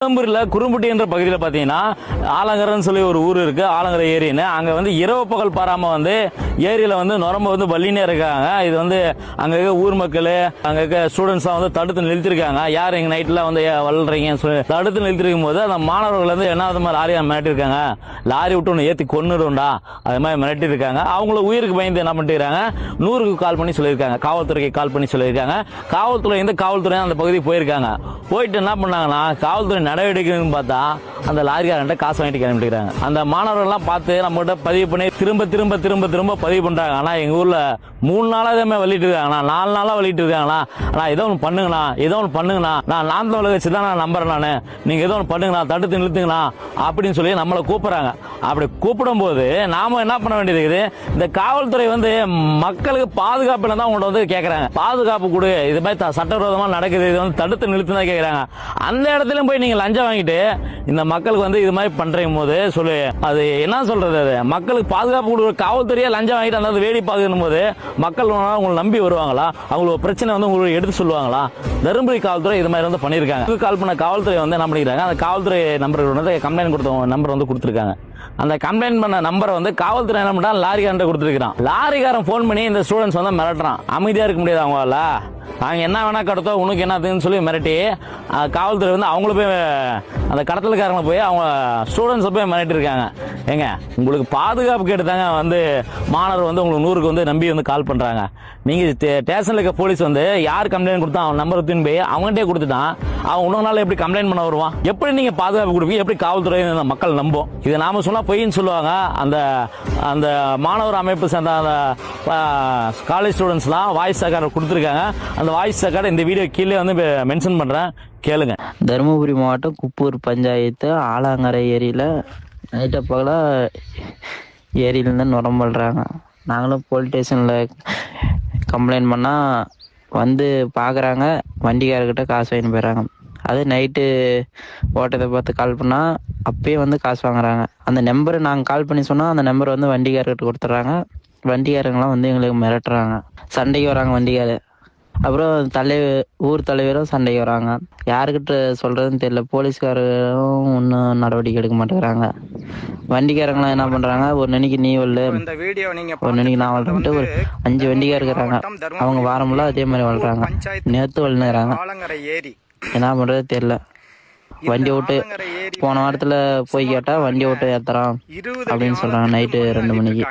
கோயம்புத்தூர்ல குறும்புட்டி என்ற பகுதியில் பார்த்தீங்கன்னா ஆலங்கரன்னு சொல்லி ஒரு ஊர் இருக்கு. ஆலங்கர ஏரின்னு அங்கே வந்து இரவு பகல் பாராம வந்து ஏரியில் வந்து நுரம்ப வந்து வள்ளினே இருக்காங்க. இது வந்து அங்கே இருக்க ஊர் மக்கள் அங்கே இருக்க ஸ்டூடெண்ட்ஸ் வந்து தடுத்து நிறுத்திருக்காங்க. யார் எங்க நைட்ல வந்து வளர்றீங்கன்னு சொல்லி தடுத்து நிறுத்திருக்கும் போது அந்த மாணவர்கள் வந்து என்ன விதமா லாரியா மிரட்டிருக்காங்க. லாரி விட்டு ஒன்று ஏற்றி கொன்னுடும்டா அது மாதிரி மிரட்டிருக்காங்க. அவங்கள உயிருக்கு பயந்து என்ன பண்ணிருக்காங்க, 100க்கு கால் பண்ணி சொல்லியிருக்காங்க. காவல்துறைக்கு கால் பண்ணி சொல்லியிருக்காங்க. காவல்துறை இந்த காவல்துறை அந்த பகுதிக்கு போயிருக்காங்க. போயிட்டு என்ன பண்ணாங்கன்னா காவல்துறை நடவடிக்கைன்னு பார்த்தா அந்த லாரிக்காரன்ட்ட காசு வாங்கிட்டு கிளம்பிட்டுக்கிறாங்க. அந்த மாணவர்கள்லாம் பார்த்து நம்மகிட்ட பதிவு பண்ணி திரும்ப திரும்ப திரும்ப திரும்ப பதிவு பண்றாங்க. ஆனா எங்க ஊர்ல 3 நாளா இதே வலிட்டு இருக்காங்கண்ணா, 4 நாளா வலிட்டு இருக்காங்கண்ணா. நான் ஏதோ ஒன்று பண்ணுங்கண்ணா, ஏதோ ஒன்று பண்ணுங்கண்ணா, நான் நாமத்தை வச்சு தான் நான் நம்புறேன். நான் நீங்க ஏதோ ஒன்று பண்ணுங்கண்ணா, தடுத்து நிறுத்துங்கண்ணா அப்படின்னு சொல்லி நம்மளை கூப்பிடுறாங்க. அப்படி கூப்பிடும் போது நாம என்ன பண்ண வேண்டியது இருக்குது, இந்த காவல்துறை வந்து மக்களுக்கு பாதுகாப்புல தான் உங்கள்ட்ட வந்து கேட்கறாங்க. பாதுகாப்பு கொடு, இது மாதிரி சட்டவிரோதமா நடக்குது, இது வந்து தடுத்து நிறுத்து தான் கேட்கறாங்க. அந்த இடத்துலயும் போய் நீங்க லஞ்சம் வாங்கிட்டு இந்த மக்களுக்கு வந்து இது மாதிரி பண்றீங்க போது சொல்லு, அது என்ன சொல்றது, அது மக்களுக்கு பாதுகாப்பு கொடுக்குற காவல்துறையே லஞ்சம் வாங்கிட்டு அந்த வேடி பார்க்கணும் போது மக்கள் உங்களை நம்பி வருவாங்களா? அவங்களுக்கு பிரச்சனை வந்து உங்களுக்கு எடுத்து சொல்லுவாங்களா? தருமபுரி காவல்துறை இது மாதிரி வந்து பண்ணியிருக்காங்க. கால் பண்ண காவல்துறை வந்து என்ன பண்ணிக்கிறாங்க, அந்த காவல்துறை நம்பர்கள் வந்து கம்ப்ளைண்ட் கொடுத்தவங்க நம்பர் வந்து கொடுத்துருக்காங்க. அந்த கம்ப்ளைண்ட் பண்ண நம்பரை வந்து காவல்துறை என்ன பண்ணா லாரிக்காரன் கொடுத்துருக்கான். லாரிக்காரன் போன் பண்ணி இந்த ஸ்டூடெண்ட்ஸ் வந்து மிரட்டுறான். அமைதியா இருக்க முடியாது அவங்களால. அவங்க என்ன வேணா கடத்தோ உனக்கு என்னதுன்னு சொல்லி மிரட்டி காவல்துறை வந்து அவங்கள போய் அந்த கடத்தலுக்காரங்களை போய் அவங்க ஸ்டூடெண்ட்ஸை போய் மிரட்டி இருக்காங்க. ஏங்க உங்களுக்கு பாதுகாப்பு கேட்டுதாங்க வந்து மாணவர் வந்து உங்களுக்கு 100க்கு வந்து நம்பி வந்து கால் பண்றாங்க. நீங்க ஸ்டேஷன்ல இருக்க போலீஸ் வந்து யார் கம்ப்ளைண்ட் கொடுத்தா அவன் நம்பர் தூக்கி போய் அவங்ககிட்டே கொடுத்துட்டான். அவன் இன்னொரு நாள் எப்படி கம்ப்ளைண்ட் பண்ண வருவான்? எப்படி நீங்க பாதுகாப்பு கொடுப்பீங்க? எப்படி காவல்துறை மக்கள் நம்பும்? இதை நாம சொன்னா பொய்ன்னு சொல்லுவாங்க. அந்த மாணவர் அமைப்பு சேர்ந்த அந்த காலேஜ் ஸ்டூடெண்ட்ஸ்லாம் வாய்ஸ் ரெக்கார்டு கொடுத்துருக்காங்க. அந்த வாய்ஸ் ரெக்கார்டு இந்த வீடியோ கீழே வந்து மென்ஷன் பண்றேன், கேளுங்க. தருமபுரி மாவட்டம் குப்பூர் பஞ்சாயத்து ஆலாங்கரை ஏரியில் நைட்டு பகல ஏரியிலேருந்து நுரம்பல்றாங்க. நாங்களும் போலீஸ் ஸ்டேஷனில் கம்ப்ளைண்ட் பண்ணால் வந்து பார்க்குறாங்க, வண்டிக்காரர்கிட்ட காசு வாங்கிட்டு போயிடுறாங்க. அது நைட்டு ஓட்டத்தை பார்த்து கால் பண்ணால் அப்பயே வந்து காசு வாங்குறாங்க. அந்த நம்பரை நாங்கள் கால் பண்ணி சொன்னால் அந்த நம்பரை வந்து வண்டிக்காரர்கிட்ட கொடுத்துட்றாங்க. வண்டிக்காரங்களாம் வந்து எங்களுக்கு மிரட்டுறாங்க, சண்டைக்கு வராங்க வண்டிக்காரர். அப்புறம் ஊர் தலைவரும் சண்டைக்கு வராங்க. யாருக்கிட்ட சொல்றதுன்னு தெரியல. போலீஸ்காரரும் ஒன்றும் நடவடிக்கை எடுக்க மாட்டேங்கிறாங்க. வண்டிக்காரங்களாம் என்ன பண்றாங்க, ஒரு நினைக்கு நீ வரல, ஒரு நினைக்கு நான் வாழ்றேன்ட்டு ஒரு 5 வண்டிக்கார இருக்கிறாங்க. அவங்க வாரம்லாம் அதே மாதிரி வாழ்றாங்க. நேற்று வளர்ந்துறாங்க. என்ன பண்றது தெரியல. வண்டி ஓட்டு போன வாரத்துல போய் கேட்டா வண்டி ஓட்டு ஏத்துறோம் அப்படின்னு சொல்றாங்க நைட்டு 2 மணிக்கு.